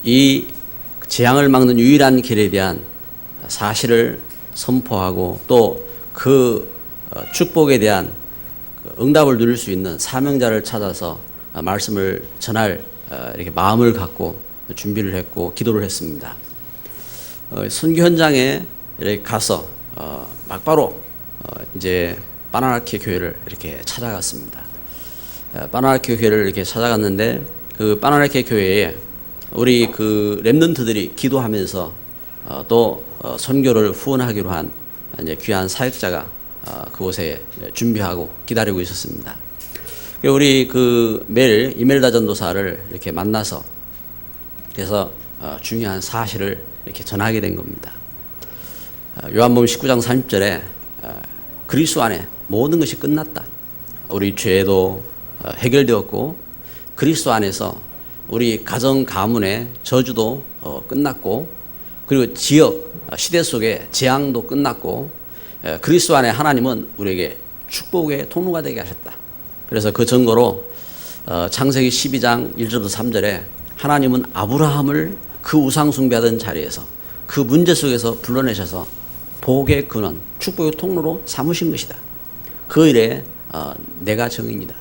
이 재앙을 막는 유일한 길에 대한 사실을 선포하고 또 그 축복에 대한 응답을 누릴 수 있는 사명자를 찾아서 말씀을 전할 이렇게 마음을 갖고 준비를 했고 기도를 했습니다. 선교 현장에 이렇게 가서 막바로 이제 바나나키 교회를 이렇게 찾아갔습니다. 바나나키 교회를 이렇게 찾아갔는데 그 바나나키 교회에 우리 그 렘넌트들이 기도하면서 또 선교를 후원하기로 한 이제 귀한 사역자가 그곳에 준비하고 기다리고 있었습니다. 우리 그 매일 이멜다 전도사를 이렇게 만나서 그래서 중요한 사실을 이렇게 전하게 된 겁니다. 요한복음 19장 30절에 그리스도 안에 모든 것이 끝났다. 우리 죄도 해결되었고 그리스도 안에서 우리 가정 가문의 저주도 끝났고 그리고 지역 시대 속의 재앙도 끝났고 그리스도 안에 하나님은 우리에게 축복의 통로가 되게 하셨다. 그래서 그 증거로 창세기 12장 1절부터 3절에 하나님은 아브라함을 그 우상 숭배하던 자리에서 그 문제 속에서 불러내셔서 복의 근원, 축복의 통로로 삼으신 것이다. 그 일에 내가 증인이다.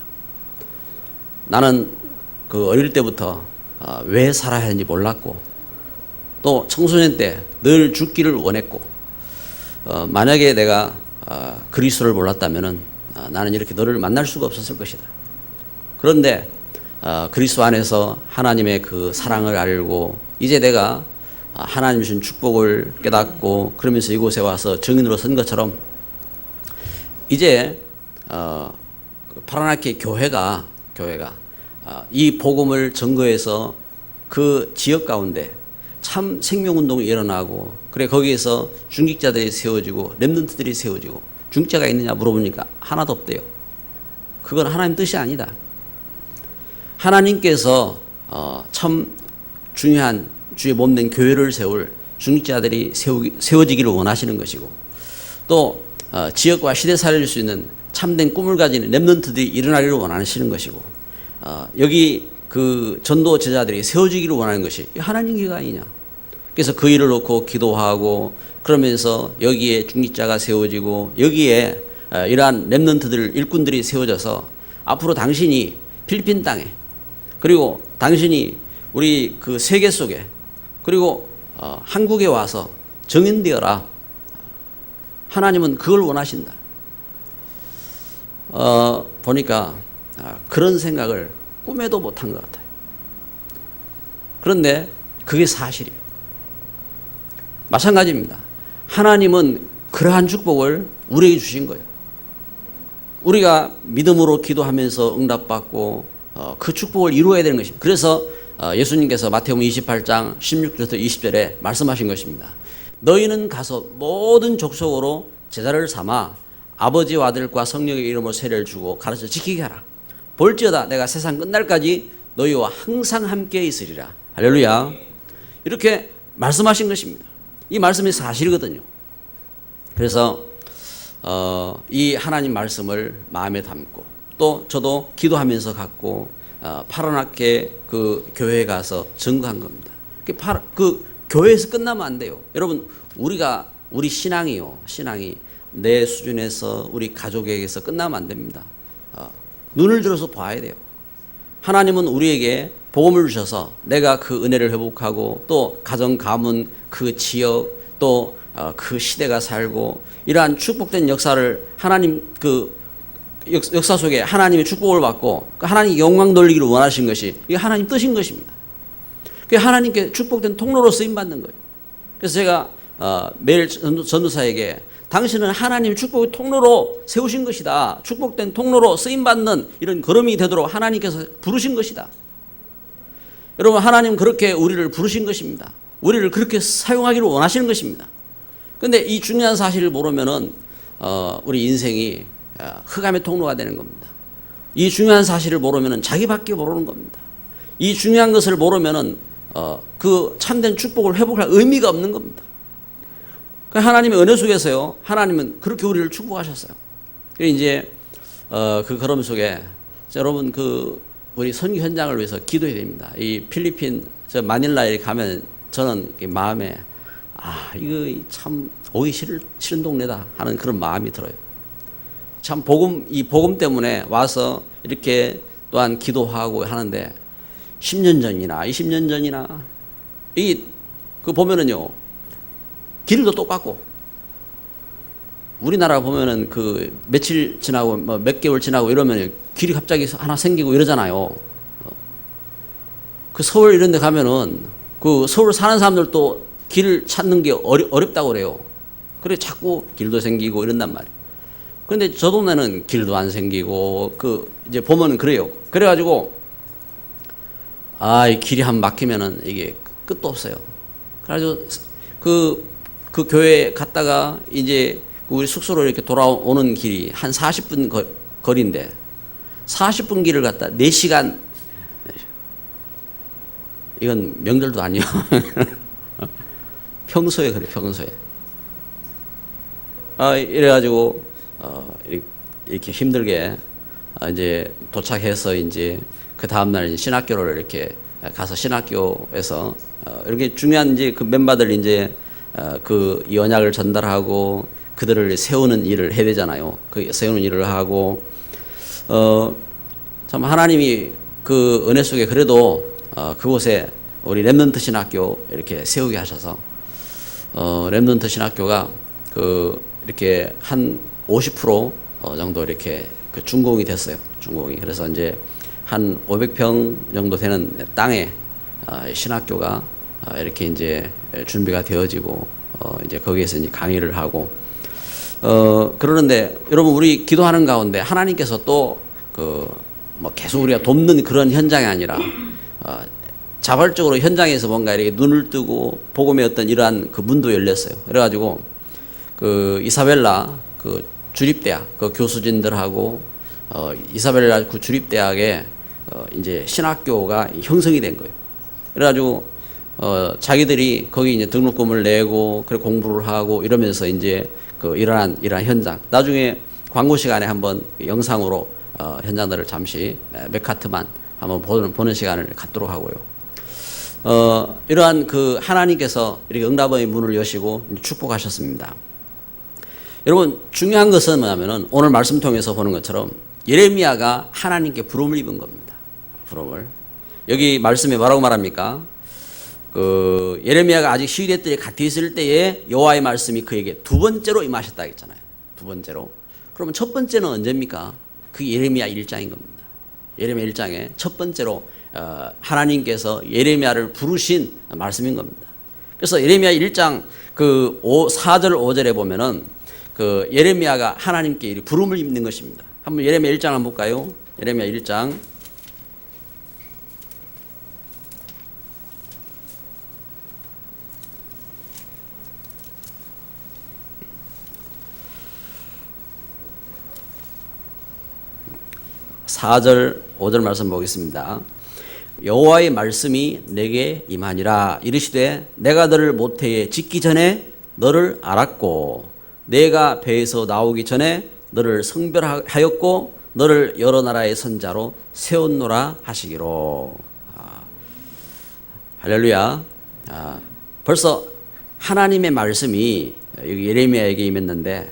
나는 그 어릴 때부터 왜 살아야 하는지 몰랐고 또 청소년 때 늘 죽기를 원했고 만약에 내가 그리스도를 몰랐다면은 나는 이렇게 너를 만날 수가 없었을 것이다. 그런데 그리스도 안에서 하나님의 그 사랑을 알고 이제 내가 하나님 주신 축복을 깨닫고 그러면서 이곳에 와서 증인으로 선 것처럼 이제 바라나키 교회가 이 복음을 증거해서 그 지역 가운데 참 생명운동이 일어나고 그래 거기에서 중직자들이 세워지고 렘넌트들이 세워지고 중직자가 있느냐 물어보니까 하나도 없대요. 그건 하나님 뜻이 아니다. 하나님께서 참 중요한 주의 몸된 교회를 세울 중직자들이 세워지기를 원하시는 것이고 또 지역과 시대 살릴 수 있는 참된 꿈을 가진 렘넌트들이 일어나기를 원하시는 것이고 여기 그 전도 제자들이 세워지기를 원하는 것이 하나님 기가 아니냐. 그래서 그 일을 놓고 기도하고 그러면서 여기에 중직자가 세워지고 여기에 이러한 렘넌트들 일꾼들이 세워져서 앞으로 당신이 필리핀 땅에 그리고 당신이 우리 그 세계 속에 그리고 한국에 와서 정인되어라. 하나님은 그걸 원하신다. 보니까 그런 생각을 꿈에도 못한 것 같아요. 그런데 그게 사실이에요. 마찬가지입니다. 하나님은 그러한 축복을 우리에게 주신 거예요. 우리가 믿음으로 기도하면서 응답받고 그 축복을 이루어야 되는 것입니다. 그래서 예수님께서 마태복음 28장 16절부터 20절에 말씀하신 것입니다. 너희는 가서 모든 족속으로 제자를 삼아 아버지와 아들과 성령의 이름으로 세례를 주고 가르쳐 지키게 하라. 볼지어다 내가 세상 끝날까지 너희와 항상 함께 있으리라. 할렐루야. 이렇게 말씀하신 것입니다. 이 말씀이 사실이거든요. 그래서 이 하나님 말씀을 마음에 담고 또 저도 기도하면서 갖고 파라나케 그 교회에 가서 증거한 겁니다. 그 교회에서 끝나면 안 돼요. 여러분 우리 신앙이 내 수준에서 우리 가족에게서 끝나면 안 됩니다. 눈을 들어서 봐야 돼요. 하나님은 우리에게 복음을 주셔서 내가 그 은혜를 회복하고 또 가정 가문 그 지역 또 그 시대가 살고 이러한 축복된 역사를 하나님 그 역사 속에 하나님의 축복을 받고 하나님 영광 돌리기를 원하신 것이 이게 하나님 뜻인 것입니다. 그 하나님께 축복된 통로로 쓰임 받는 거예요. 그래서 제가 매일 전도사에게 당신은 하나님 축복의 통로로 세우신 것이다. 축복된 통로로 쓰임 받는 이런 걸음이 되도록 하나님께서 부르신 것이다. 여러분 하나님 그렇게 우리를 부르신 것입니다. 우리를 그렇게 사용하기를 원하시는 것입니다. 그런데 이 중요한 사실을 모르면은 우리 인생이 흑암의 통로가 되는 겁니다. 이 중요한 사실을 모르면은 자기밖에 모르는 겁니다. 이 중요한 것을 모르면은 그 참된 축복을 회복할 의미가 없는 겁니다. 하나님의 은혜 속에서요, 하나님은 그렇게 우리를 축복하셨어요. 이제 그 걸음 속에 여러분 그 우리 선교 현장을 위해서 기도해야 됩니다. 이 필리핀 저 마닐라에 가면 저는 마음에 이거 참 오기 싫은 동네다 하는 그런 마음이 들어요. 참 이 복음 때문에 와서 이렇게 또한 기도하고 하는데 10년 전이나 20년 전이나 그 보면은요 길도 똑같고 우리나라 보면은 그 며칠 지나고 뭐 몇 개월 지나고 이러면 길이 갑자기 하나 생기고 이러잖아요. 그 서울 이런 데 가면은 그 서울 사는 사람들도 길을 찾는 게 어렵다고 그래요. 그래 자꾸 길도 생기고 이런단 말이에요. 그런데 저 동네는 길도 안 생기고 이제 보면은 그래요. 그래가지고 이 길이 한 막히면은 이게 끝도 없어요. 그래가지고 그 교회에 갔다가 이제 우리 숙소로 이렇게 돌아오는 길이 한 40분 거리인데 40분 길을 갔다 4시간. 이건 명절도 아니요. 평소에 그래, 평소에. 이래가지고 이렇게 힘들게 이제 도착해서 이제 그 다음날 신학교를 이렇게 가서 신학교에서 이렇게 중요한 이제 그 멤버들 이제 이 언약을 전달하고 그들을 세우는 일을 해야 되잖아요. 그 세우는 일을 하고 참 하나님이 그 은혜 속에 그래도 그곳에 우리 렘넌트 신학교 이렇게 세우게 하셔서 렘넌트 신학교가 이렇게 한 50% 정도 이렇게 준공이 됐어요. 준공이. 그래서 이제 한 500평 정도 되는 땅에 신학교가 이렇게 이제 준비가 되어지고 이제 거기에서 이제 강의를 하고 그러는데 여러분 우리 기도하는 가운데 하나님께서 또 뭐 계속 우리가 돕는 그런 현장이 아니라 자발적으로 현장에서 뭔가 이렇게 눈을 뜨고 복음의 어떤 이러한 그 문도 열렸어요. 그래가지고 이사벨라 주립대학 교수진들하고 이사벨라 주립대학에 이제 신학교가 형성이 된 거예요. 그래가지고 자기들이 거기 이제 등록금을 내고 그래 공부를 하고 이러면서 이제 이러한 현장 나중에 광고 시간에 한번 영상으로 현장들을 잠시 몇 카트만 한번 보는 시간을 갖도록 하고요. 이러한 하나님께서 이렇게 응답의 문을 여시고 축복하셨습니다. 여러분 중요한 것은 뭐냐면은 오늘 말씀 통해서 보는 것처럼 예레미야가 하나님께 부름을 입은 겁니다. 부름을. 여기 말씀에 뭐라고 말합니까? 예레미야가 아직 시위대 때 갓 있을 때에 여호와의 말씀이 그에게 두 번째로 임하셨다 했잖아요. 두 번째로. 그러면 첫 번째는 언제입니까? 그 예레미야 1장인 겁니다. 예레미야 1장에 첫 번째로 하나님께서 예레미야를 부르신 말씀인 겁니다. 그래서 예레미야 1장 4절 5절에 보면은 예레미야가 하나님께 부름을 입는 것입니다. 한번 예레미야 1장 한번 볼까요? 예레미야 1장 4절 5절 말씀 보겠습니다. 여호와의 말씀이 내게 임하니라 이르시되 내가 너를 모태에 짓기 전에 너를 알았고 내가 배에서 나오기 전에 너를 성별하였고 너를 여러 나라의 선자로 세웠노라 하시기로. 할렐루야. 벌써 하나님의 말씀이 여기 예레미야에게 임했는데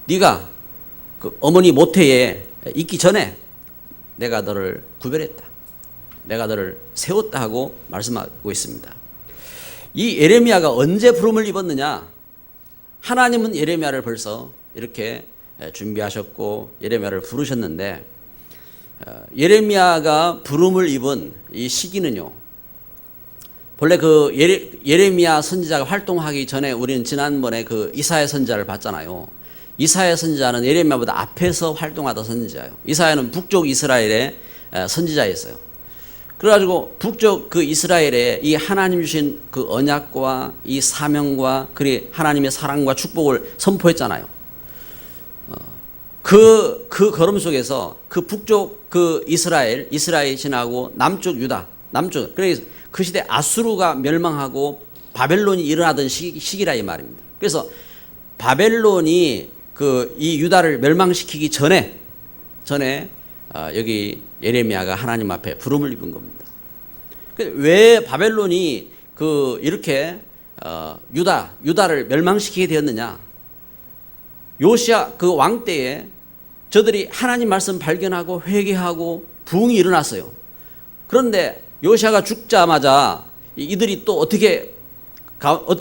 네가 어머니 모태에 있기 전에 내가 너를 구별했다. 내가 너를 세웠다 하고 말씀하고 있습니다. 이 예레미야가 언제 부름을 입었느냐? 하나님은 예레미야를 벌써 이렇게 준비하셨고 예레미야를 부르셨는데 예레미야가 부름을 입은 이 시기는요. 본래 예레미야 선지자가 활동하기 전에 우리는 지난번에 이사야 선지자를 봤잖아요. 이사야 선지자는 예레미야보다 앞에서 활동하던 선지자예요. 이사야는 북쪽 이스라엘의 선지자였어요. 그래가지고 북쪽 이스라엘에 이 하나님 주신 언약과 이 사명과 그리 하나님의 사랑과 축복을 선포했잖아요. 그 걸음 속에서 북쪽 이스라엘 지나고 남쪽 유다, 그래서 그 시대 아수르가 멸망하고 바벨론이 일어나던 시기라 이 말입니다. 그래서 바벨론이 이 유다를 멸망시키기 전에 여기 예레미야가 하나님 앞에 부름을 입은 겁니다. 왜 바벨론이 이렇게 유다를 멸망시키게 되었느냐? 요시야 그 왕 때에 저들이 하나님 말씀 발견하고 회개하고 부흥이 일어났어요. 그런데 요시야가 죽자마자 이들이 또 어떻게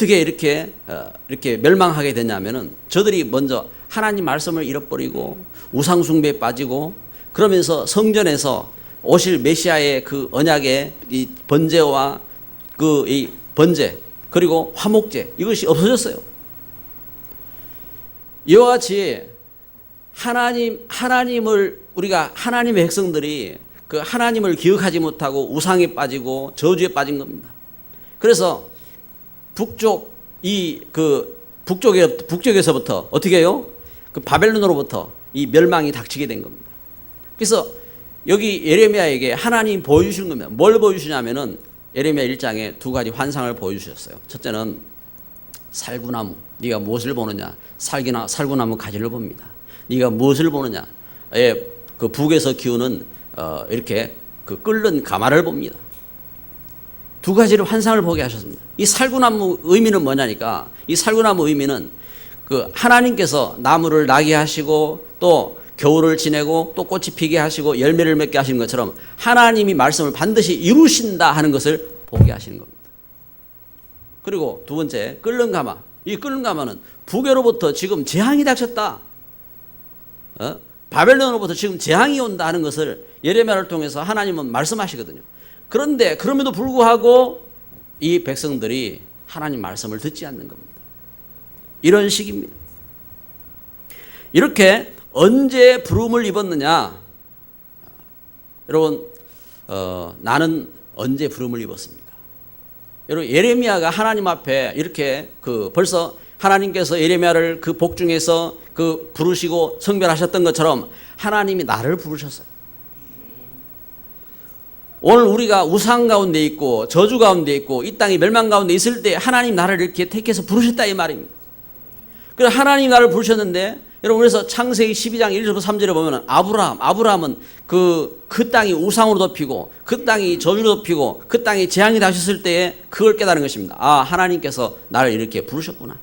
이렇게 멸망하게 되냐면은 저들이 먼저 하나님 말씀을 잃어버리고 우상 숭배에 빠지고 그러면서 성전에서 오실 메시아의 그 언약의 이 번제와 이 번제 그리고 화목제 이것이 없어졌어요. 이와 같이 하나님을 우리가 하나님의 백성들이 그 하나님을 기억하지 못하고 우상에 빠지고 저주에 빠진 겁니다. 그래서 북쪽에서부터 어떻게 해요? 그 바벨론으로부터 이 멸망이 닥치게 된 겁니다. 그래서 여기 예레미야에게 하나님 보여주시는 겁니다. 뭘 보여주시냐면은 예레미야 1장에 두 가지 환상을 보여주셨어요. 첫째는 살구나무. 네가 무엇을 보느냐? 살구나무 가지를 봅니다. 네가 무엇을 보느냐? 그 북에서 기우는 이렇게 그 끓는 가마를 봅니다. 두 가지를 환상을 보게 하셨습니다. 이 살구나무 의미는 뭐냐니까 이 살구나무 의미는 그 하나님께서 나무를 나게 하시고 또 겨울을 지내고 또 꽃이 피게 하시고 열매를 맺게 하시는 것처럼 하나님이 말씀을 반드시 이루신다 하는 것을 보게 하시는 겁니다. 그리고 두 번째 끓는 가마. 이 끓는 가마는 북에로부터 지금 재앙이 닥쳤다. 바벨론으로부터 지금 재앙이 온다 하는 것을 예레미야를 통해서 하나님은 말씀하시거든요. 그런데 그럼에도 불구하고 이 백성들이 하나님 말씀을 듣지 않는 겁니다. 이런 식입니다. 이렇게 언제 부름을 입었느냐? 여러분, 나는 언제 부름을 입었습니까? 여러분, 예레미야가 하나님 앞에 이렇게 벌써 하나님께서 예레미야를 그 복중에서 부르시고 성별하셨던 것처럼 하나님이 나를 부르셨어요. 오늘 우리가 우상 가운데 있고 저주 가운데 있고 이 땅이 멸망 가운데 있을 때 하나님 나를 이렇게 택해서 부르셨다 이 말입니다. 그래서 하나님 나를 부르셨는데 여러분 그래서 창세기 12장 1절부터 3절에 보면 아브라함은 그 땅이 우상으로 덮이고 그 땅이 저주로 덮이고 그 땅이 재앙이 닥쳤을 때에 그걸 깨달은 것입니다. 아, 하나님께서 나를 이렇게 부르셨구나.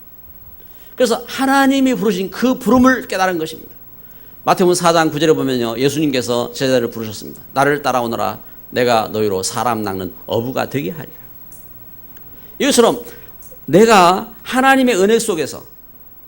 그래서 하나님이 부르신 그 부름을 깨달은 것입니다. 마태복음 4장 9절에 보면요, 예수님께서 제자들을 부르셨습니다. 나를 따라오너라. 내가 너희로 사람 낚는 어부가 되게 하리라. 이것처럼 내가 하나님의 은혜 속에서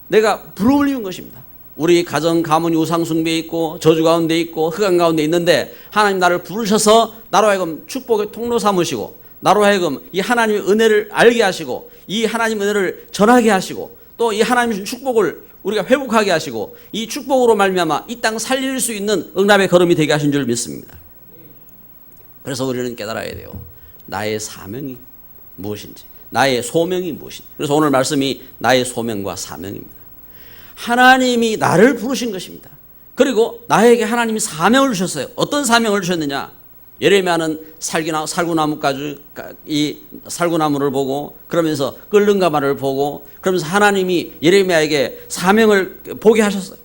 내가 부름을 입은 것입니다. 우리 가정 가문이 우상 숭배에 있고 저주 가운데 있고 흑암 가운데 있는데 하나님 나를 부르셔서 나로 하여금 축복의 통로 삼으시고 나로 하여금 이 하나님의 은혜를 알게 하시고 이 하나님의 은혜를 전하게 하시고 또 이 하나님의 축복을 우리가 회복하게 하시고 이 축복으로 말미암아 이 땅 살릴 수 있는 응답의 걸음이 되게 하신 줄 믿습니다. 그래서 우리는 깨달아야 돼요. 나의 사명이 무엇인지, 나의 소명이 무엇인지. 그래서 오늘 말씀이 나의 소명과 사명입니다. 하나님이 나를 부르신 것입니다. 그리고 나에게 하나님이 사명을 주셨어요. 어떤 사명을 주셨느냐? 예레미야는 살구나무까지 이 살구나무를 보고 그러면서 끓는 가마를 보고 그러면서 하나님이 예레미야에게 사명을 보게 하셨어요.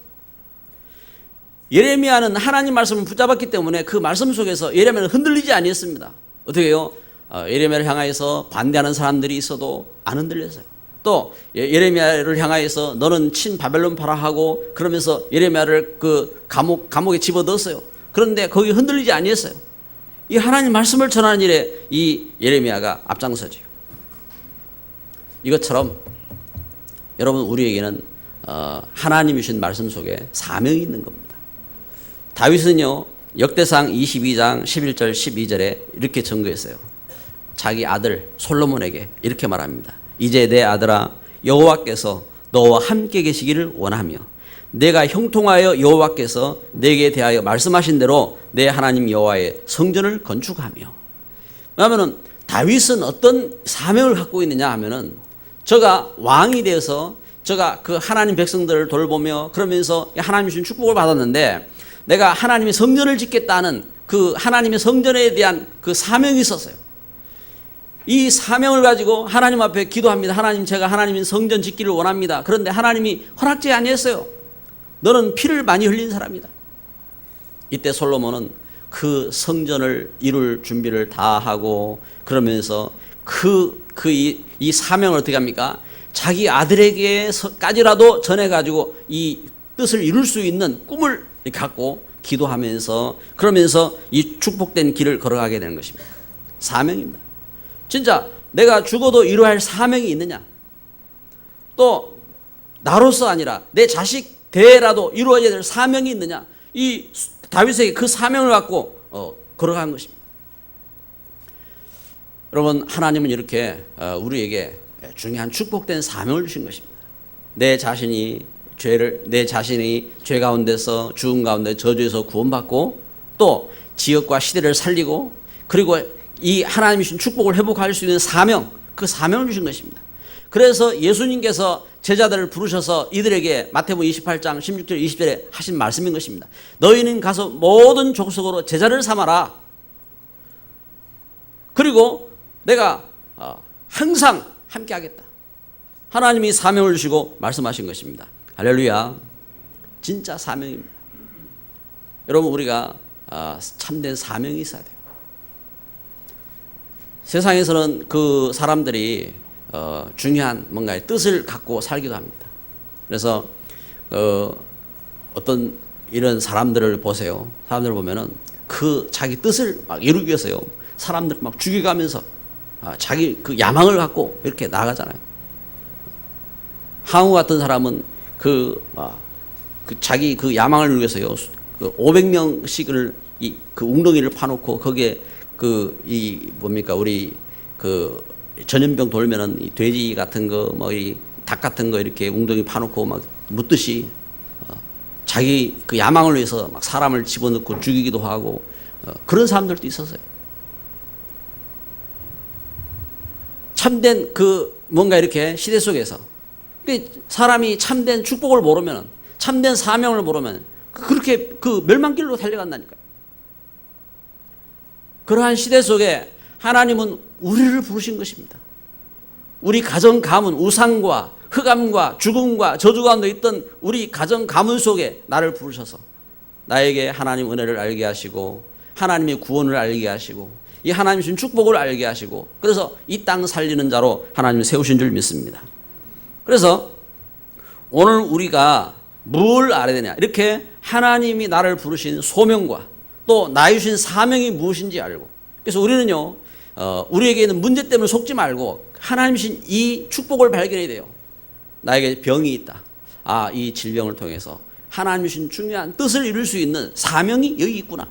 예레미야는 하나님 말씀을 붙잡았기 때문에 그 말씀 속에서 예레미야는 흔들리지 아니했습니다. 어떻게 해요? 예레미야를 향하여서 반대하는 사람들이 있어도 안 흔들렸어요. 또 예레미야를 향하여서 너는 친 바벨론파라 하고 그러면서 예레미야를 그 감옥에 집어넣었어요. 그런데 거기 흔들리지 아니했어요. 이 하나님 말씀을 전하는 일에 이 예레미야가 앞장서죠. 이것처럼 여러분 우리에게는 하나님이 주신 말씀 속에 사명이 있는 겁니다. 다윗은요 역대상 22장 11절 12절에 이렇게 증거했어요. 자기 아들 솔로몬에게 이렇게 말합니다. 이제 내 아들아 여호와께서 너와 함께 계시기를 원하며 내가 형통하여 여호와께서 내게 대하여 말씀하신 대로 내 하나님 여호와의 성전을 건축하며. 왜냐하면 다윗은 어떤 사명을 갖고 있느냐 하면은 저가 왕이 되어서 저가 그 하나님 백성들을 돌보며 그러면서 하나님 주신 축복을 받았는데 내가 하나님의 성전을 짓겠다는 그 하나님의 성전에 대한 그 사명이 있었어요. 이 사명을 가지고 하나님 앞에 기도합니다. 하나님, 제가 하나님의 성전 짓기를 원합니다. 그런데 하나님이 허락지 아니했어요. 너는 피를 많이 흘린 사람이다. 이때 솔로몬은 그 성전을 이룰 준비를 다 하고 그러면서 이 사명을 어떻게 합니까? 자기 아들에게까지라도 전해가지고 이 뜻을 이룰 수 있는 꿈을 갖고 기도하면서 그러면서 이 축복된 길을 걸어가게 되는 것입니다. 사명입니다. 진짜 내가 죽어도 이루어야 할 사명이 있느냐? 또 나로서 아니라 내 자식 대라도 이루어져야 될 사명이 있느냐? 이 다윗에게 그 사명을 갖고 걸어간 것입니다. 여러분, 하나님은 이렇게 우리에게 중요한 축복된 사명을 주신 것입니다. 내 자신이 죄 가운데서 죽음 가운데 저주에서 구원받고 또 지역과 시대를 살리고 그리고 이 하나님이 주신 축복을 회복할 수 있는 사명, 그 사명을 주신 것입니다. 그래서 예수님께서 제자들을 부르셔서 이들에게 마태복음 28장 16절 20절에 하신 말씀인 것입니다. 너희는 가서 모든 족속으로 제자를 삼아라. 그리고 내가 항상 함께 하겠다. 하나님이 사명을 주시고 말씀하신 것입니다. 할렐루야. 진짜 사명입니다. 여러분, 우리가 참된 사명이 있어야 돼요. 세상에서는 그 사람들이 중요한 뭔가의 뜻을 갖고 살기도 합니다. 그래서 어떤 이런 사람들을 보세요. 사람들을 보면은 그 자기 뜻을 막 이루기 위해서요. 사람들 막 죽여가면서 자기 그 야망을 갖고 이렇게 나아가잖아요. 항우 같은 사람은 그 자기 그 야망을 이루기 위해서요. 그 500명씩을 그 웅덩이를 파놓고 거기에 우리 전염병 돌면은 이 돼지 같은 거, 이 닭 같은 거 이렇게 웅덩이 파놓고 막 묻듯이 자기 그 야망을 위해서 막 사람을 집어넣고 죽이기도 하고 그런 사람들도 있었어요. 참된 뭔가 이렇게 시대 속에서 사람이 참된 축복을 모르면, 참된 사명을 모르면 그렇게 멸망길로 달려간다니까요. 그러한 시대 속에 하나님은 우리를 부르신 것입니다. 우리 가정 가문, 우상과 흑암과 죽음과 저주 가운데 있던 우리 가정 가문 속에 나를 부르셔서 나에게 하나님 은혜를 알게 하시고 하나님의 구원을 알게 하시고 이 하나님 주신 축복을 알게 하시고 그래서 이 땅 살리는 자로 하나님 세우신 줄 믿습니다. 그래서 오늘 우리가 뭘 알아야 되냐, 이렇게 하나님이 나를 부르신 소명과 또 나의 주신 사명이 무엇인지 알고, 그래서 우리는요 우리에게 있는 문제 때문에 속지 말고 하나님 주신 이 축복을 발견해야 돼요. 나에게 병이 있다. 이 질병을 통해서 하나님 주신 중요한 뜻을 이룰 수 있는 사명이 여기 있구나.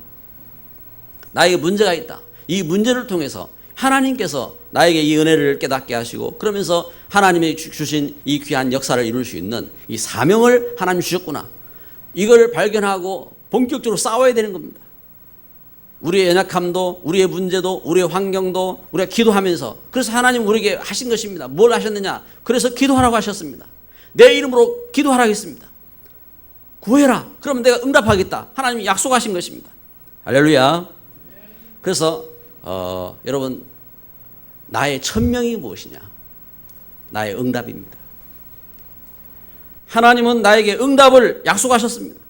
나에게 문제가 있다. 이 문제를 통해서 하나님께서 나에게 이 은혜를 깨닫게 하시고 그러면서 하나님이 주신 이 귀한 역사를 이룰 수 있는 이 사명을 하나님 주셨구나. 이걸 발견하고 본격적으로 싸워야 되는 겁니다. 우리의 연약함도 우리의 문제도 우리의 환경도 우리가 기도하면서, 그래서 하나님 우리에게 하신 것입니다. 뭘 하셨느냐? 그래서 기도하라고 하셨습니다. 내 이름으로 기도하라고 했습니다. 구해라. 그러면 내가 응답하겠다. 하나님이 약속하신 것입니다. 할렐루야. 그래서 여러분, 나의 천명이 무엇이냐? 나의 응답입니다. 하나님은 나에게 응답을 약속하셨습니다.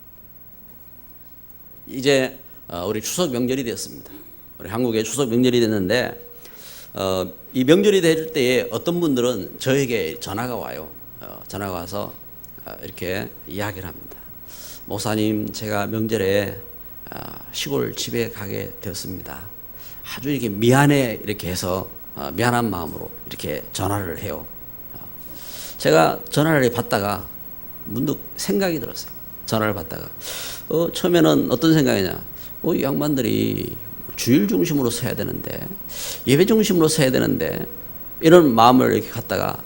이제 우리 추석 명절이 되었습니다. 우리 한국에 추석 명절이 됐는데 이 명절이 될 때에 어떤 분들은 저에게 전화가 와요. 전화가 와서 이렇게 이야기를 합니다. 목사님, 제가 명절에 시골 집에 가게 되었습니다. 아주 이렇게 미안해 이렇게 해서 미안한 마음으로 이렇게 전화를 해요. 제가 전화를 받다가 문득 생각이 들었어요. 전화를 받다가 처음에는 어떤 생각이냐? 이 양반들이 주일 중심으로 서야 되는데, 예배 중심으로 서야 되는데, 이런 마음을 이렇게 갖다가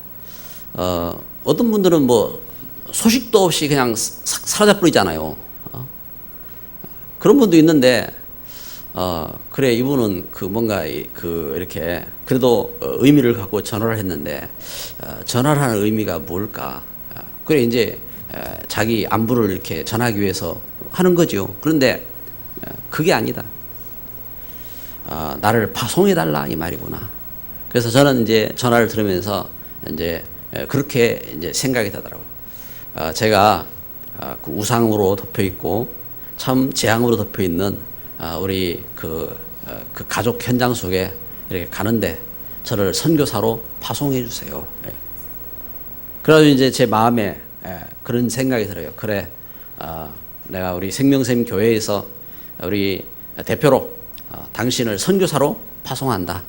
어떤 분들은 뭐 소식도 없이 그냥 사라져 버리잖아요. 그런 분도 있는데 그래, 이분은 뭔가 이렇게 그래도 의미를 갖고 전화를 했는데 전화를 하는 의미가 뭘까? 그래, 이제 자기 안부를 이렇게 전하기 위해서 하는 거죠. 그런데 그게 아니다. 나를 파송해달라 이 말이구나. 그래서 저는 이제 전화를 들으면서 이제 그렇게 이제 생각이 되더라고요. 제가 그 우상으로 덮여 있고 참 재앙으로 덮여 있는 우리 그 가족 현장 속에 이렇게 가는데 저를 선교사로 파송해 주세요. 예. 그래서 이제 제 마음에 그런 생각이 들어요. 그래, 내가 우리 생명샘 교회에서 우리 대표로 당신을 선교사로 파송한다.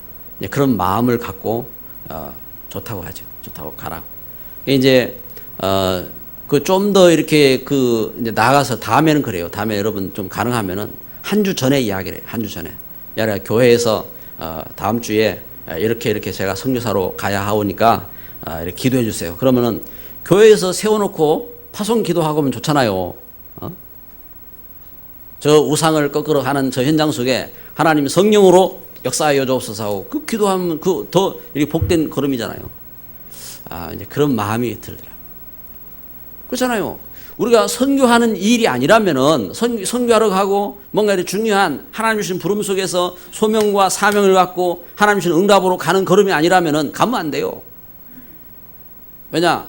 그런 마음을 갖고 좋다고 하죠. 좋다고 가라. 이제 그 좀 더 이렇게 그 이제 나가서 다음에는 그래요. 다음에 여러분 좀 가능하면은 한 주 전에 이야기를 해요. 한 주 전에. 야, 교회에서 다음 주에 이렇게 제가 선교사로 가야 하오니까 이렇게 기도해 주세요. 그러면은 교회에서 세워놓고 파송 기도하고 하면 좋잖아요. 저 우상을 거꾸로 하는 저 현장 속에 하나님 성령으로 역사하여 주옵소서 하고 그 기도하면 그 더 이렇게 복된 걸음이잖아요. 이제 그런 마음이 들더라고요. 그렇잖아요. 우리가 선교하는 일이 아니라면은 선교하러 가고 뭔가 이렇게 중요한 하나님 주신 부름 속에서 소명과 사명을 갖고 하나님 주신 응답으로 가는 걸음이 아니라면은 가면 안 돼요. 왜냐?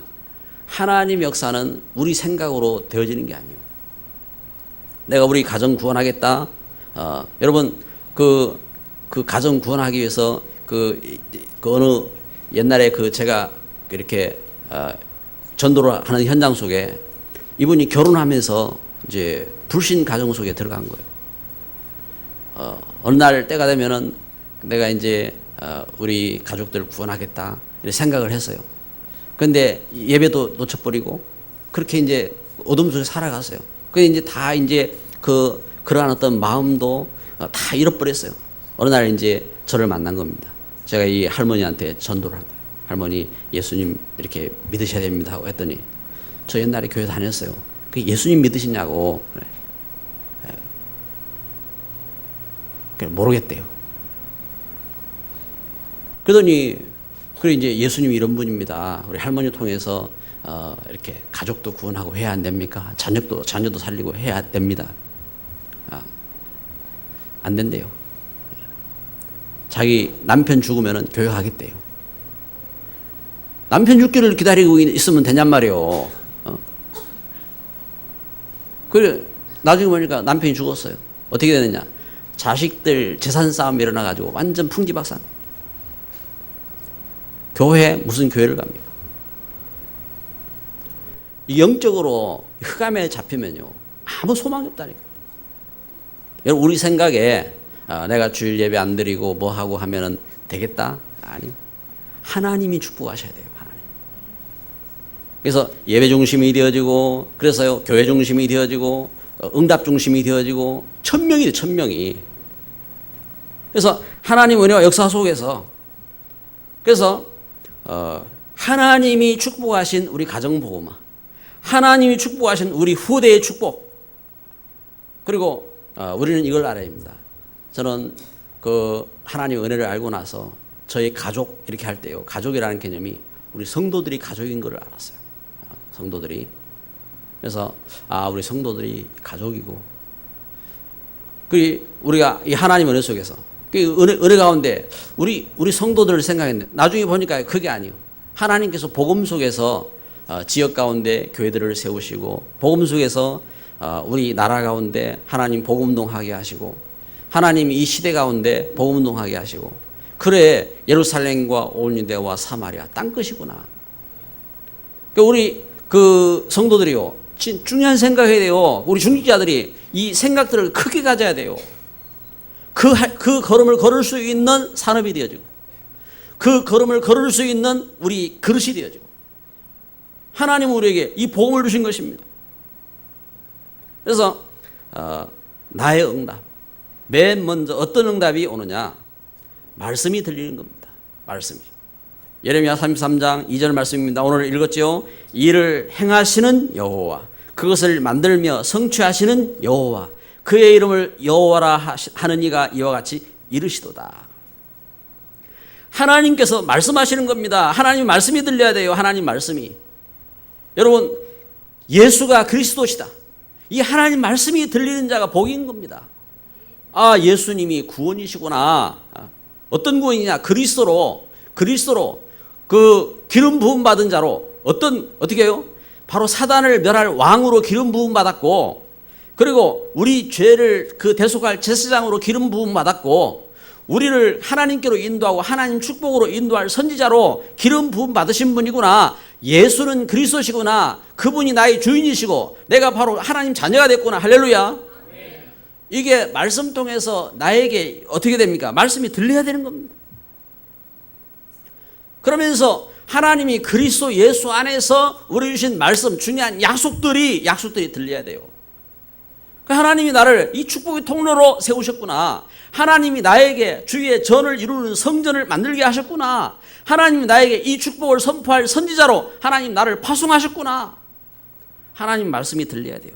하나님 역사는 우리 생각으로 되어지는 게 아니에요. 내가 우리 가정 구원하겠다. 여러분 그 가정 구원하기 위해서 그 어느 옛날에 제가 이렇게 전도를 하는 현장 속에 이분이 결혼하면서 이제 불신 가정 속에 들어간 거예요. 어느 날 때가 되면은 내가 이제 우리 가족들 구원하겠다 이렇게 생각을 했어요. 그런데 예배도 놓쳐버리고 그렇게 이제 어둠 속에 살아갔어요. 그 이제 다 이제 그러한 어떤 마음도 다 잃어버렸어요. 어느 날 이제 저를 만난 겁니다. 제가 이 할머니한테 전도를 한 거예요. 할머니 예수님 이렇게 믿으셔야 됩니다 하고 했더니 저 옛날에 교회 다녔어요. 그 예수님 믿으시냐고. 그래. 모르겠대요. 그러더니 그래 이제 예수님이 이런 분입니다. 우리 할머니 통해서 이렇게 가족도 구원하고 해야 안 됩니까? 자녀도 살리고 해야 됩니다. 안 된대요. 자기 남편 죽으면은 교회 가겠대요. 남편 죽기를 기다리고 있으면 되냔 말이에요. 그래 나중에 보니까 남편이 죽었어요. 어떻게 되느냐? 자식들 재산 싸움이 일어나가지고 완전 풍지박산. 무슨 교회를 갑니까? 영적으로 흑암에 잡히면요 아무 소망이 없다니까. 여러분 우리 생각에 내가 주일 예배 안 드리고 뭐 하고 하면은 되겠다? 아니, 하나님이 축복하셔야 돼요. 하나님. 그래서 예배 중심이 되어지고, 그래서요 교회 중심이 되어지고, 응답 중심이 되어지고, 천명이 돼, 천명이. 그래서 하나님 은혜와 역사 속에서, 그래서 하나님이 축복하신 우리 가정복음화, 하나님이 축복하신 우리 후대의 축복, 그리고 우리는 이걸 알아야 합니다. 저는 하나님의 은혜를 알고 나서 저희 가족 이렇게 할 때요, 가족이라는 개념이 우리 성도들이 가족인 걸 알았어요. 성도들이. 그래서 우리 성도들이 가족이고, 그리고 우리가 이 하나님 은혜 속에서 은혜 가운데 우리 성도들을 생각했는데 나중에 보니까 그게 아니에요. 하나님께서 복음 속에서 지역 가운데 교회들을 세우시고, 복음 속에서 우리 나라 가운데 하나님 복음운동하게 하시고, 하나님이 이 시대 가운데 복음운동하게 하시고, 그래 예루살렘과 온 유대와 사마리아 땅끝이구나. 그러니까 우리 성도들이요 중요한 생각해야 돼요. 우리 중직자들이 이 생각들을 크게 가져야 돼요. 그 걸음을 걸을 수 있는 산업이 되어지고, 그 걸음을 걸을 수 있는 우리 그릇이 되어지고, 하나님은 우리에게 이 복음을 주신 것입니다. 그래서 나의 응답, 맨 먼저 어떤 응답이 오느냐? 말씀이 들리는 겁니다. 말씀이. 예레미야 33장 2절 말씀입니다. 오늘 읽었죠? 이를 행하시는 여호와, 그것을 만들며 성취하시는 여호와, 그의 이름을 여호와라 하는 이가 이와 같이 이르시도다. 하나님께서 말씀하시는 겁니다. 하나님 말씀이 들려야 돼요. 하나님 말씀이. 여러분, 예수가 그리스도시다. 이 하나님 말씀이 들리는 자가 복인 겁니다. 예수님이 구원이시구나. 어떤 구원이냐? 그리스도로 그 기름 부음 받은 자로 어떻게 해요? 바로 사단을 멸할 왕으로 기름 부음 받았고, 그리고 우리 죄를 그 대속할 제사장으로 기름 부음 받았고, 우리를 하나님께로 인도하고 하나님 축복으로 인도할 선지자로 기름 부음 받으신 분이구나. 예수는 그리스도시구나. 그분이 나의 주인이시고 내가 바로 하나님 자녀가 됐구나. 할렐루야. 이게 말씀 통해서 나에게 어떻게 됩니까? 말씀이 들려야 되는 겁니다. 그러면서 하나님이 그리스도 예수 안에서 우리 주신 말씀, 중요한 약속들이 들려야 돼요. 하나님이 나를 이 축복의 통로로 세우셨구나. 하나님이 나에게 주의 전을 이루는 성전을 만들게 하셨구나. 하나님이 나에게 이 축복을 선포할 선지자로 하나님 나를 파송하셨구나. 하나님 말씀이 들려야 돼요.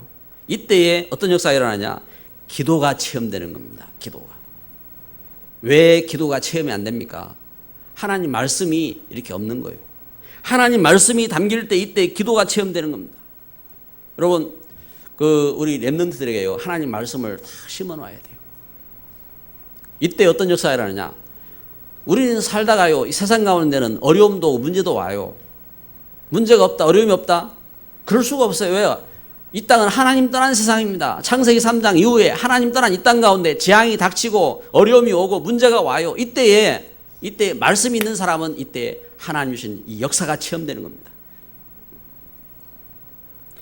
이때에 어떤 역사가 일어나냐? 기도가 체험되는 겁니다. 기도가. 왜 기도가 체험이 안 됩니까? 하나님 말씀이 이렇게 없는 거예요. 하나님 말씀이 담길 때 이때 기도가 체험되는 겁니다. 여러분, 우리 렘넌트들에게요, 하나님 말씀을 다 심어 놔야 돼요. 이때 어떤 역사가 일어나냐? 우리는 살다가요, 이 세상 가운데는 어려움도 오고 문제도 와요. 문제가 없다, 어려움이 없다? 그럴 수가 없어요. 왜요? 이 땅은 하나님 떠난 세상입니다. 창세기 3장 이후에 하나님 떠난 이 땅 가운데 재앙이 닥치고 어려움이 오고 문제가 와요. 이때 말씀이 있는 사람은 이때 하나님 주신 이 역사가 체험되는 겁니다.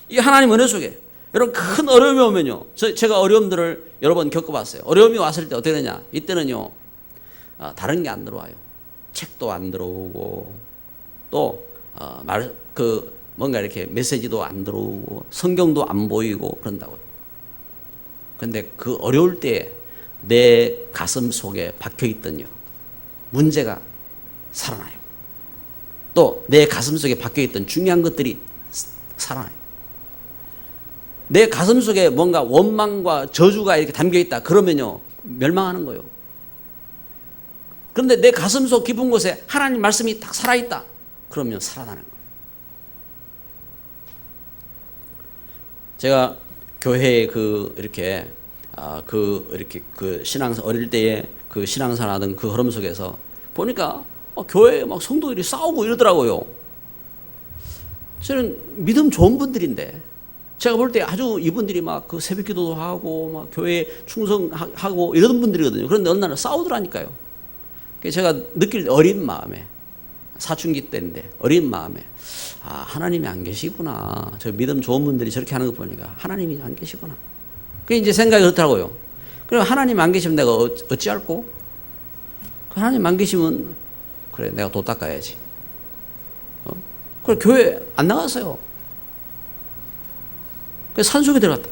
이 하나님 은혜 속에 여러분, 큰 어려움이 오면요, 제가 어려움들을 여러 번 겪어봤어요. 어려움이 왔을 때 어떻게 되냐? 이때는요, 다른 게 안 들어와요. 책도 안 들어오고, 또 뭔가 이렇게 메시지도 안 들어오고, 성경도 안 보이고 그런다고요. 그런데 그 어려울 때 내 가슴 속에 박혀있던 문제가 살아나요. 또 내 가슴 속에 박혀있던 중요한 것들이 살아나요. 내 가슴 속에 뭔가 원망과 저주가 이렇게 담겨있다. 그러면요, 멸망하는 거예요. 그런데 내 가슴 속 깊은 곳에 하나님 말씀이 딱 살아있다. 그러면 살아나는 거예요. 제가 교회에 이렇게 신앙생활, 어릴 때에 그 신앙생활 하던 그 흐름 속에서 보니까 교회에 막 성도들이 싸우고 이러더라고요. 저는 믿음 좋은 분들인데, 제가 볼 때 아주 이분들이 막 그 새벽 기도도 하고 막 교회에 충성하고 이러던 분들이거든요. 그런데 어느 날 싸우더라니까요. 제가 느낄 때 어린 마음에, 사춘기 때인데 어린 마음에, 하나님이 안 계시구나. 저 믿음 좋은 분들이 저렇게 하는 거 보니까 하나님이 안 계시구나. 그게 이제 생각이 그렇더라고요. 그럼 하나님 안 계시면 내가 어찌할꼬? 하나님 안 계시면 그래, 내가 도 닦아야지. 그래, 교회 안 나갔어요. 그래서 산속에 들어갔다.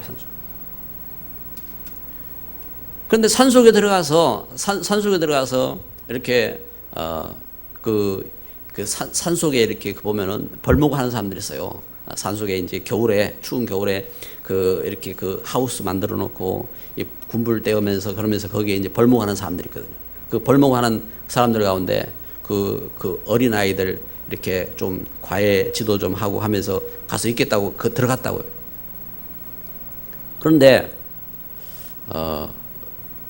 그런데 산속에 들어가서 이렇게 산속에 이렇게 보면은 벌목하는 사람들이 있어요. 산속에 이제 겨울에, 추운 겨울에 이렇게 하우스 만들어 놓고 이 군불 떼우면서 그러면서 거기에 이제 벌목하는 사람들이 있거든요. 그 벌목하는 사람들 가운데 그 어린 아이들 이렇게 좀 과외 지도 좀 하고 하면서 가서 있겠다고 들어갔다고요. 그런데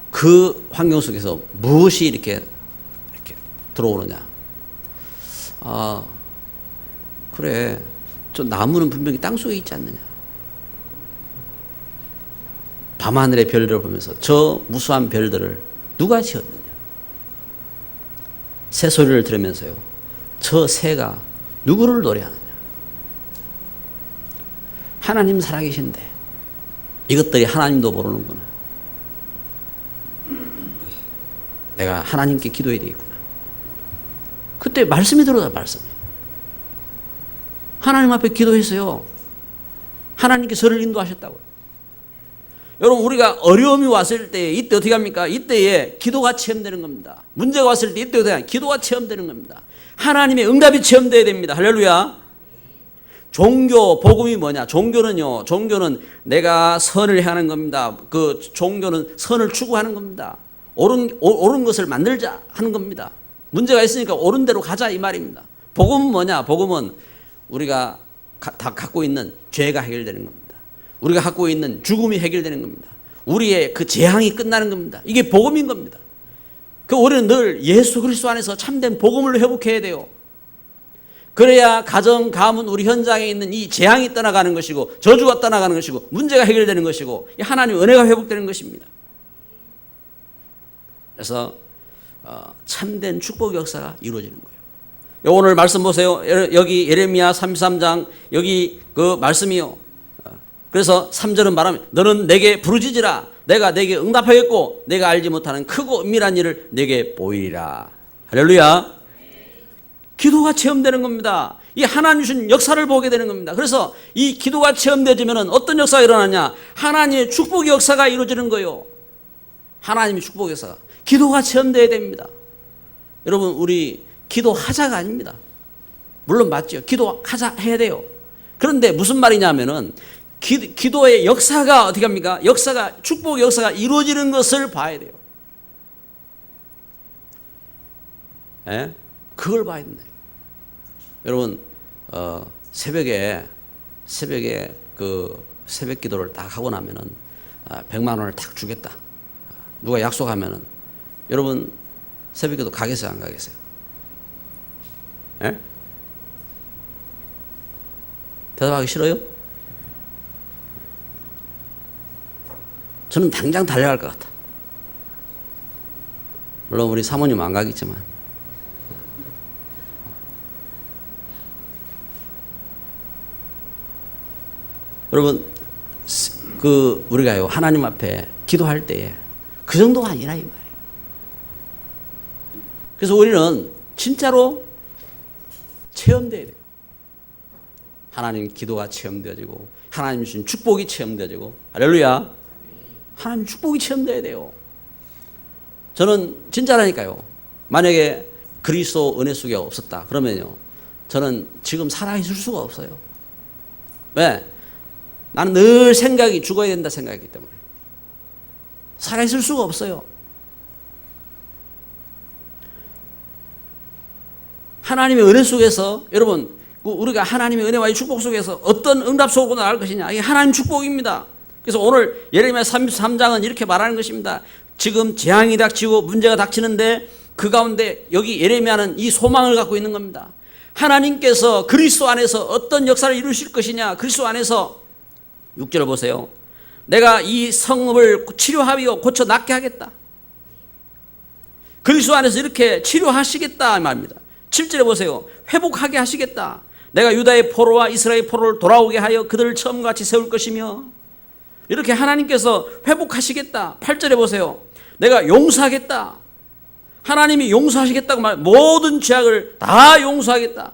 그 환경 속에서 무엇이 이렇게 들어오느냐? 그래, 저 나무는 분명히 땅 속에 있지 않느냐? 밤하늘의 별들을 보면서 저 무수한 별들을 누가 지었느냐? 새소리를 들으면서요, 저 새가 누구를 노래하느냐? 하나님 살아계신데 이것들이 하나님도 모르는구나. 내가 하나님께 기도해야 되겠구나. 그때 말씀이 들어오다, 말씀이. 하나님 앞에 기도했어요. 하나님께 저를 인도하셨다고요. 여러분, 우리가 어려움이 왔을 때 이때 어떻게 합니까? 이때에 기도가 체험되는 겁니다. 문제가 왔을 때 이때 어떻게 합니까? 기도가 체험되는 겁니다. 하나님의 응답이 체험되어야 됩니다. 할렐루야. 종교, 복음이 뭐냐? 종교는 내가 선을 행하는 겁니다. 그 종교는 선을 추구하는 겁니다. 옳은 것을 만들자 하는 겁니다. 문제가 있으니까 옳은 대로 가자 이 말입니다. 복음은 뭐냐? 복음은 우리가 다 갖고 있는 죄가 해결되는 겁니다. 우리가 갖고 있는 죽음이 해결되는 겁니다. 우리의 그 재앙이 끝나는 겁니다. 이게 복음인 겁니다. 우리는 늘 예수 그리스도 안에서 참된 복음을 회복해야 돼요. 그래야 가정, 가문, 우리 현장에 있는 이 재앙이 떠나가는 것이고 저주가 떠나가는 것이고 문제가 해결되는 것이고 이 하나님의 은혜가 회복되는 것입니다. 그래서 참된 축복의 역사가 이루어지는 거예요. 오늘 말씀 보세요. 여기 예레미야 33장 여기 그 말씀이요. 그래서 3절은 말하면 너는 내게 부르짖으라 내가 내게 응답하겠고 내가 알지 못하는 크고 은밀한 일을 내게 보이리라. 할렐루야. 기도가 체험되는 겁니다. 이 하나님 주신 역사를 보게 되는 겁니다. 그래서 이 기도가 체험되지면 어떤 역사가 일어나냐? 하나님의 축복의 역사가 이루어지는 거예요. 하나님의 축복의 역사가. 기도가 체험되어야 됩니다. 여러분 우리 기도하자가 아닙니다. 물론 맞죠. 기도하자 해야 돼요. 그런데 무슨 말이냐면은 기도의 역사가 어떻게 합니까? 역사가 축복의 역사가 이루어지는 것을 봐야 돼요. 예? 그걸 봐야 된다. 여러분 새벽에 그 새벽 기도를 딱 하고 나면은 100만 원을 딱 주겠다. 누가 약속하면은 여러분 새벽 기도 가겠어요, 안 가겠어요? 예? 대답하기 싫어요? 저는 당장 달려갈 것 같아. 물론 우리 사모님 안 가겠지만. 여러분, 우리가요, 하나님 앞에 기도할 때에 그 정도가 아니라 이 말이에요. 그래서 우리는 진짜로 체험돼야 돼요. 하나님 기도가 체험되어지고, 하나님 주신 축복이 체험되어지고, 할렐루야. 하나님 축복이 체험돼야 돼요. 저는 진짜라니까요. 만약에 그리스도 은혜 속에 없었다 그러면요, 저는 지금 살아있을 수가 없어요. 왜? 나는 늘 생각이 죽어야 된다 생각했기 때문에 살아있을 수가 없어요. 하나님의 은혜 속에서 여러분 우리가 하나님의 은혜와의 축복 속에서 어떤 응답 속으로 나갈 것이냐, 이게 하나님 축복입니다. 그래서 오늘 예레미야 33장은 이렇게 말하는 것입니다. 지금 재앙이 닥치고 문제가 닥치는데 그 가운데 여기 예레미야는 이 소망을 갖고 있는 겁니다. 하나님께서 그리스도 안에서 어떤 역사를 이루실 것이냐. 그리스도 안에서 6절을 보세요. 내가 이 성읍을 치료하여 고쳐 낫게 하겠다. 그리스도 안에서 이렇게 치료하시겠다 말입니다. 7절에 보세요. 회복하게 하시겠다. 내가 유다의 포로와 이스라엘 포로를 돌아오게 하여 그들을 처음같이 세울 것이며, 이렇게 하나님께서 회복하시겠다. 8절에 보세요. 내가 용서하겠다. 하나님이 용서하시겠다고 말, 모든 죄악을 다 용서하겠다.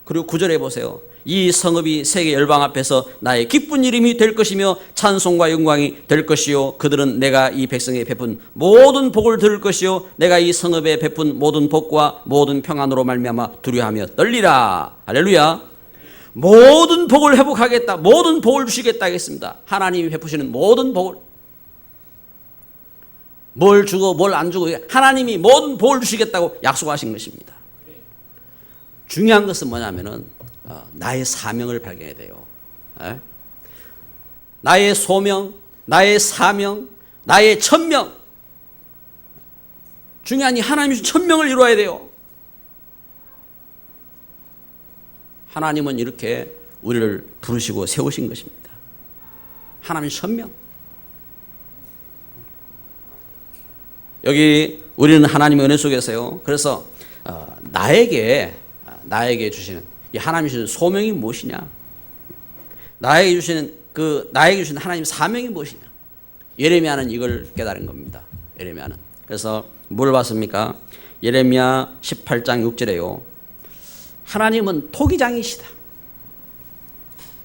그리고 9절에 보세요. 이 성읍이 세계 열방 앞에서 나의 기쁜 이름이 될 것이며 찬송과 영광이 될 것이요, 그들은 내가 이 백성에 베푼 모든 복을 들을 것이요, 내가 이 성읍에 베푼 모든 복과 모든 평안으로 말미암아 두려워하며 떨리라. 할렐루야. 모든 복을 회복하겠다. 모든 복을 주시겠다 하겠습니다. 하나님이 베푸시는 모든 복을, 뭘 주고 뭘 안 주고 하나님이 모든 복을 주시겠다고 약속하신 것입니다. 중요한 것은 뭐냐면은 나의 사명을 발견해야 돼요. 에? 나의 소명, 나의 사명, 나의 천명. 중요한 이 하나님이 주신 천명을 이루어야 돼요. 하나님은 이렇게 우리를 부르시고 세우신 것입니다. 하나님의 천명. 여기 우리는 하나님의 은혜 속에서요. 그래서 나에게 주시는 이 하나님이 주시는 소명이 무엇이냐? 나에게 주시는 하나님 사명이 무엇이냐? 예레미야는 이걸 깨달은 겁니다. 예레미야는. 그래서 뭘 봤습니까? 예레미야 18장 6절에요. 하나님은 토기장이시다.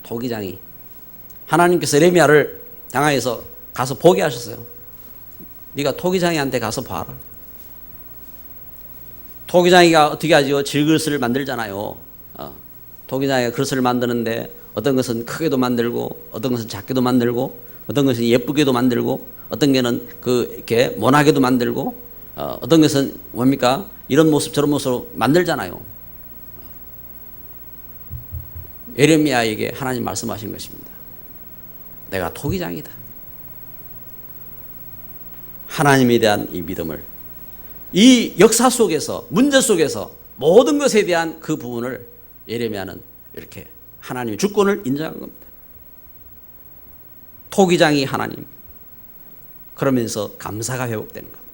토기장이. 하나님께서 예레미야를 향하여서 가서 보게 하셨어요. 네가 토기장이한테 가서 봐라. 토기장이가 어떻게 하죠? 질그릇을 만들잖아요. 토기장이가 그릇을 만드는데 어떤 것은 크게도 만들고, 어떤 것은 작게도 만들고, 어떤 것은 예쁘게도 만들고, 어떤 게는 이렇게 모나게도 만들고, 어떤 것은 뭡니까? 이런 모습 저런 모습으로 만들잖아요. 예레미야에게 하나님 말씀하신 것입니다. 내가 토기장이다. 하나님에 대한 이 믿음을, 이 역사 속에서, 문제 속에서 모든 것에 대한 그 부분을 예레미야는 이렇게 하나님의 주권을 인정한 겁니다. 토기장이 하나님. 그러면서 감사가 회복되는 겁니다.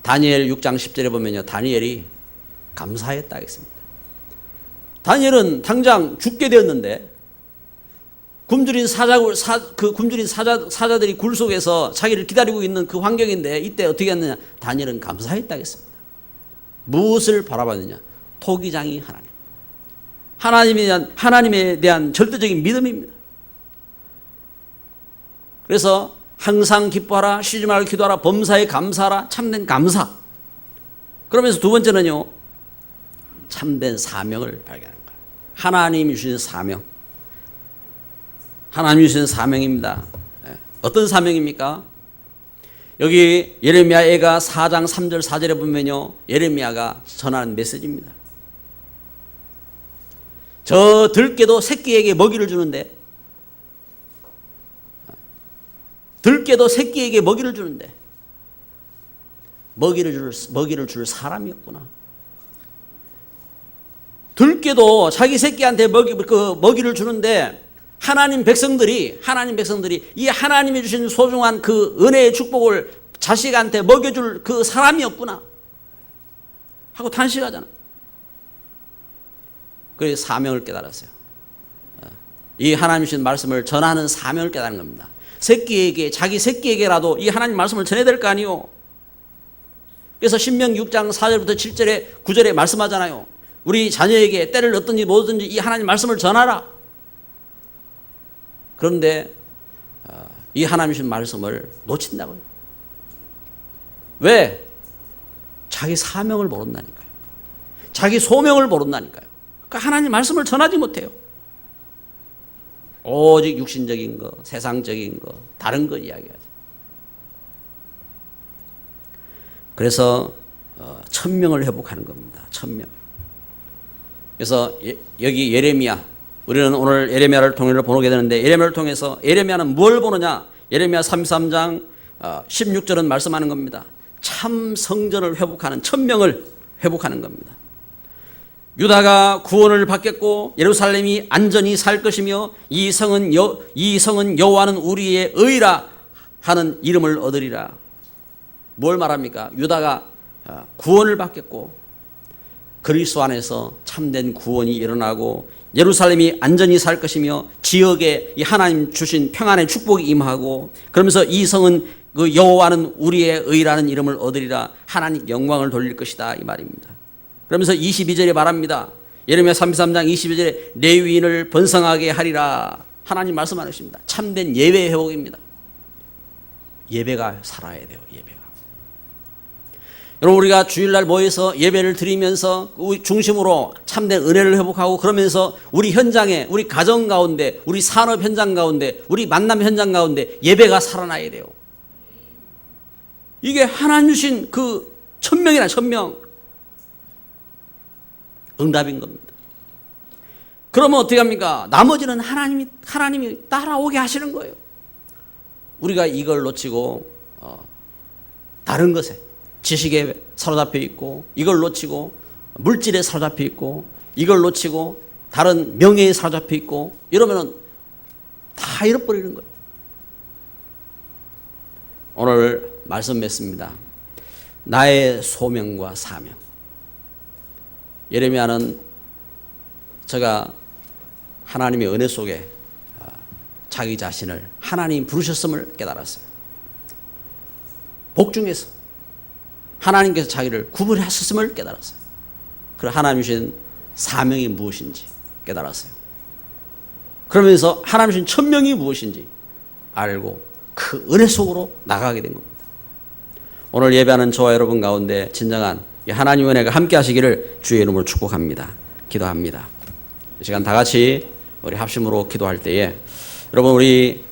다니엘 6장 10절에 보면요, 다니엘이 감사했다 하겠습니다. 다니엘은 당장 죽게 되었는데 굶주린 사자들이 굴 속에서 자기를 기다리고 있는 그 환경인데 이때 어떻게 했느냐? 다니엘은 감사했다 하겠습니다. 무엇을 바라봤느냐? 토기장이 하나님. 하나님에 대한 절대적인 믿음입니다. 그래서 항상 기뻐하라, 쉬지 말고 기도하라, 범사에 감사하라, 참된 감사. 그러면서 두 번째는요, 참된 사명을 발견하는 거예요. 하나님이 주신 사명. 하나님이 주신 사명입니다. 어떤 사명입니까? 여기 예레미야가 4장 3절 4절에 보면요, 예레미야가 전하는 메시지입니다. 저 들깨도 새끼에게 먹이를 주는데, 먹이를 줄 사람이 없구나. 들깨도 자기 새끼한테 먹이를 주는데 하나님 백성들이 이 하나님이 주신 소중한 그 은혜의 축복을 자식한테 먹여줄 그 사람이 없구나 하고 탄식하잖아. 그래서 사명을 깨달았어요. 이 하나님 주신 말씀을 전하는 사명을 깨달은 겁니다. 자기 새끼에게라도 이 하나님 말씀을 전해야 될 거 아니요. 그래서 신명기 6장 4절부터 7절에 9절에 말씀하잖아요. 우리 자녀에게 때를 얻든지 못 얻든지 이 하나님 말씀을 전하라. 그런데 이 하나님 주신 말씀을 놓친다고요. 왜? 자기 사명을 모른다니까요. 자기 소명을 모른다니까요. 그러니까 하나님 말씀을 전하지 못해요. 오직 육신적인 거, 세상적인 거, 다른 거 이야기하죠. 그래서 천명을 회복하는 겁니다. 천명. 그래서 여기 예레미야, 우리는 오늘 예레미야를 통해서 보게 되는데, 예레미야를 통해서 예레미야는 뭘 보느냐? 예레미야 33장 16절은 말씀하는 겁니다. 참 성전을 회복하는, 천명을 회복하는 겁니다. 유다가 구원을 받겠고 예루살렘이 안전히 살 것이며 이 성은 여호와는 우리의 의라 하는 이름을 얻으리라. 뭘 말합니까? 유다가 구원을 받겠고 그리스도 안에서 참된 구원이 일어나고 예루살렘이 안전히 살 것이며 지역에 이 하나님 주신 평안의 축복이 임하고, 그러면서 이 성은 그 여호와는 우리의 의라는 이름을 얻으리라. 하나님 영광을 돌릴 것이다, 이 말입니다. 그러면서 22절에 말합니다. 예레미야 33장 22절에 레위인을 번성하게 하리라. 하나님 말씀하십니다. 참된 예배 회복입니다. 예배가 살아야 돼요. 예배가. 여러분, 우리가 주일날 모여서 예배를 드리면서 중심으로 참된 은혜를 회복하고, 그러면서 우리 현장에, 우리 가정 가운데, 우리 산업 현장 가운데, 우리 만남 현장 가운데 예배가 살아나야 돼요. 이게 하나님 주신 그 천명이나 천명 응답인 겁니다. 그러면 어떻게 합니까? 나머지는 하나님이 따라오게 하시는 거예요. 우리가 이걸 놓치고 다른 것에, 지식에 사로잡혀 있고, 이걸 놓치고 물질에 사로잡혀 있고, 이걸 놓치고 다른 명예에 사로잡혀 있고, 이러면은 다 잃어버리는 거예요. 오늘 말씀 맺습니다. 나의 소명과 사명. 예레미야는 제가 하나님의 은혜 속에 자기 자신을 하나님 부르셨음을 깨달았어요. 복중에서 하나님께서 자기를 구분하셨음을 깨달았어요. 그리고 하나님 주신 사명이 무엇인지 깨달았어요. 그러면서 하나님 주신 천명이 무엇인지 알고 그 은혜 속으로 나가게 된 겁니다. 오늘 예배하는 저와 여러분 가운데 진정한 하나님의 은혜가 함께 하시기를 주의 이름으로 축복합니다. 기도합니다. 이 시간 다 같이 우리 합심으로 기도할 때에 여러분, 우리